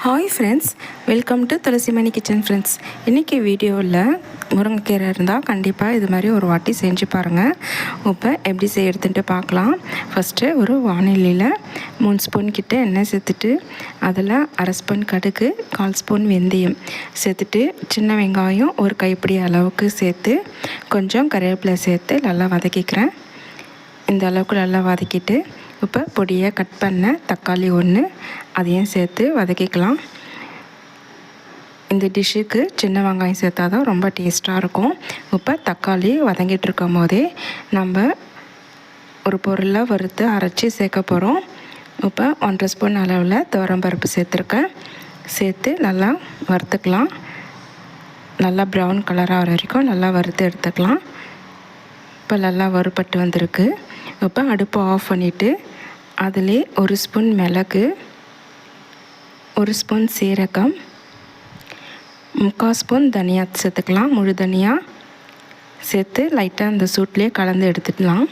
Hi friends, welcome to Thulasimani kitchen friends. இன்றைக்கி வீடியோவில் முருங்கைக்கீரை இருந்தால் கண்டிப்பாக இது மாதிரி ஒரு வாட்டி செஞ்சு பாருங்கள். இப்போ எப்படி செய்யறதுன்ட்டு பார்க்கலாம். ஃபஸ்ட்டு ஒரு வானிலையில் 3 ஸ்பூன் கிட்ட எண்ணெய் சேர்த்துட்டு அதில் 1/2 ஸ்பூன் கடுகு, 1/4 ஸ்பூன் வெந்தயம் சேர்த்துட்டு சின்ன வெங்காயம் ஒரு கைப்பிடி அளவுக்கு சேர்த்து கொஞ்சம் கருவேப்பிலை சேர்த்து நல்லா வதக்கிக்கிறேன். இந்த அளவுக்கு நல்லா வதக்கிட்டு இப்போ பொடியை கட் பண்ண தக்காளி 1 அதையும் சேர்த்து வதக்கிக்கலாம். இந்த டிஷ்ஷுக்கு சின்ன வெங்காயம் சேர்த்தா தான் ரொம்ப டேஸ்ட்டாக இருக்கும். இப்போ தக்காளி வதங்கிட்டு இருக்கும் போதே நம்ம ஒரு பொருளை வறுத்து அரைச்சி சேர்க்க போகிறோம். இப்போ 1/2 ஸ்பூன் அளவில் துவரம்பருப்பு சேர்த்துருக்கேன். சேர்த்து நல்லா வறுத்துக்கலாம். நல்லா ப்ரௌன் கலராக வர வரைக்கும் நல்லா வறுத்து எடுத்துக்கலாம். இப்போ நல்லா வறுபட்டு வந்திருக்கு. இப்போ அடுப்பை ஆஃப் பண்ணிவிட்டு அதிலே 1 ஸ்பூன் மிளகு, 1 ஸ்பூன் சீரகம், 3/4 ஸ்பூன் தனியா சேர்த்துக்கலாம். முழு தனியா சேர்த்து லைட்டாக அந்த சூட்லேயே கலந்து எடுத்துக்கலாம்.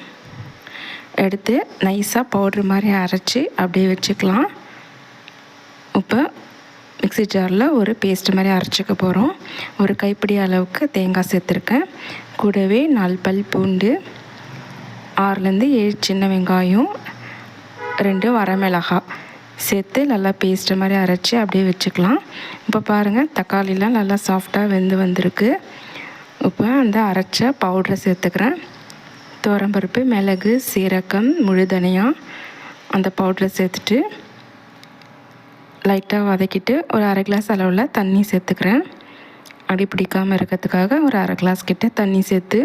எடுத்து நைஸாக பவுட்ரு மாதிரி அரைச்சி அப்படியே வச்சுக்கலாம். இப்போ மிக்ஸி ஜாரில் ஒரு பேஸ்ட் மாதிரி அரைச்சிக்க போகிறோம். ஒரு கைப்பிடி அளவுக்கு தேங்காய் சேர்த்துருக்கேன். கூடவே 4 பல் பூண்டு, 6லேருந்து 7 சின்ன வெங்காயம், 2 வரமிளகாய் சேர்த்து நல்லா பேஸ்ட்டு மாதிரி அரைச்சி அப்படியே வச்சுக்கலாம். இப்போ பாருங்கள், தக்காளிலாம் நல்லா சாஃப்டாக வெந்து வந்திருக்கு. இப்போ அந்த அரைச்ச பவுடரை சேர்த்துக்கிறேன். துவரம்பருப்பு, மிளகு, சீரகம், முழு தனியா அந்த பவுடரை சேர்த்துட்டு லைட்டாக வதக்கிட்டு ஒரு 1/2 கிளாஸ் அளவில் தண்ணி சேர்த்துக்கிறேன். அடி பிடிக்காமல் இருக்கிறதுக்காக ஒரு 1/2 கிளாஸ் கிட்ட தண்ணி சேர்த்து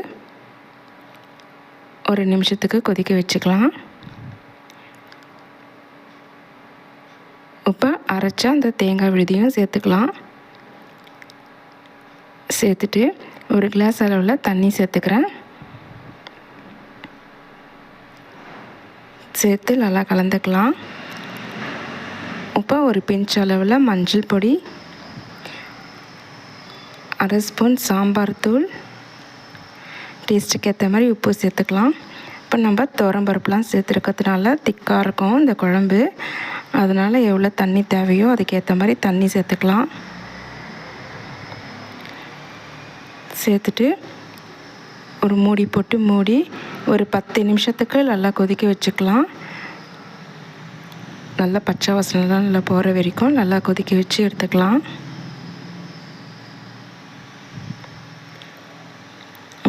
1 நிமிஷத்துக்கு கொதிக்க வச்சுக்கலாம். இப்போ அரைச்ச அந்த தேங்காய் விழுதியும் சேர்த்துக்கலாம். சேர்த்துட்டு 1 கிளாஸ் அளவில் தண்ணி சேர்த்துக்கிறேன். சேர்த்து நல்லா கலந்துக்கலாம். இப்போ ஒரு பிஞ்ச் அளவில் மஞ்சள் பொடி, 1/2 ஸ்பூன் சாம்பார் தூள், டேஸ்ட்டுக்கு ஏற்ற மாதிரி உப்பு சேர்த்துக்கலாம். இப்போ நம்ம துவரம்பருப்புலாம் சேர்த்துருக்கிறதுனால திக்காக இருக்கும் இந்த குழம்பு. அதனால் எவ்வளோ தண்ணி தேவையோ அதுக்கேற்ற மாதிரி தண்ணி சேர்த்துக்கலாம். சேர்த்துட்டு ஒரு மூடி போட்டு மூடி ஒரு 10 நிமிஷத்துக்கு நல்லா கொதிக்க வச்சுக்கலாம். நல்லா பச்சை வாசனைலாம் நல்லா போகிற வரைக்கும் நல்லா கொதிக்க வச்சு எடுத்துக்கலாம்.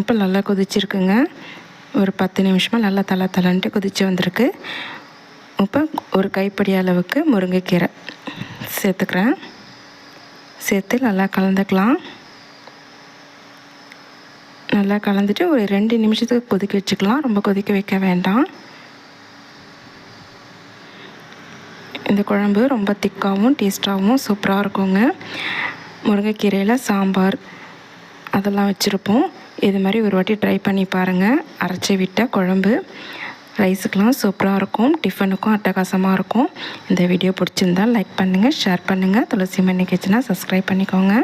இப்போ நல்லா கொதிச்சிருக்குங்க. ஒரு 10 நிமிஷமாக நல்லா தலன்ட்டு கொதித்து வந்திருக்கு. இப்போ ஒரு கைப்பிடி அளவுக்கு முருங்கைக்கீரை சேர்த்துக்கிறேன். சேர்த்து நல்லா கலந்துக்கலாம். நல்லா கலந்துட்டு ஒரு 2 நிமிஷத்துக்கு கொதிக்க வச்சுக்கலாம். ரொம்ப கொதிக்க வைக்க வேண்டாம். இந்த குழம்பு ரொம்ப திக்காகவும் டேஸ்ட்டாகவும் சூப்பராக இருக்குங்க. முருங்கைக்கீரையில் சாம்பார் அதெல்லாம் வச்சுருப்போம். இது மாதிரி ஒரு வாட்டி ட்ரை பண்ணி பாருங்கள். அரைச்சி விட்ட குழம்பு ரைஸுக்கெலாம் சூப்பராக இருக்கும். டிஃபனுக்கும் அட்டகாசமாக இருக்கும். இந்த வீடியோ பிடிச்சிருந்தால் லைக் பண்ணுங்கள், ஷேர் பண்ணுங்கள். துளசிமணி கிச்சனை சப்ஸ்கிரைப் பண்ணிக்கோங்க.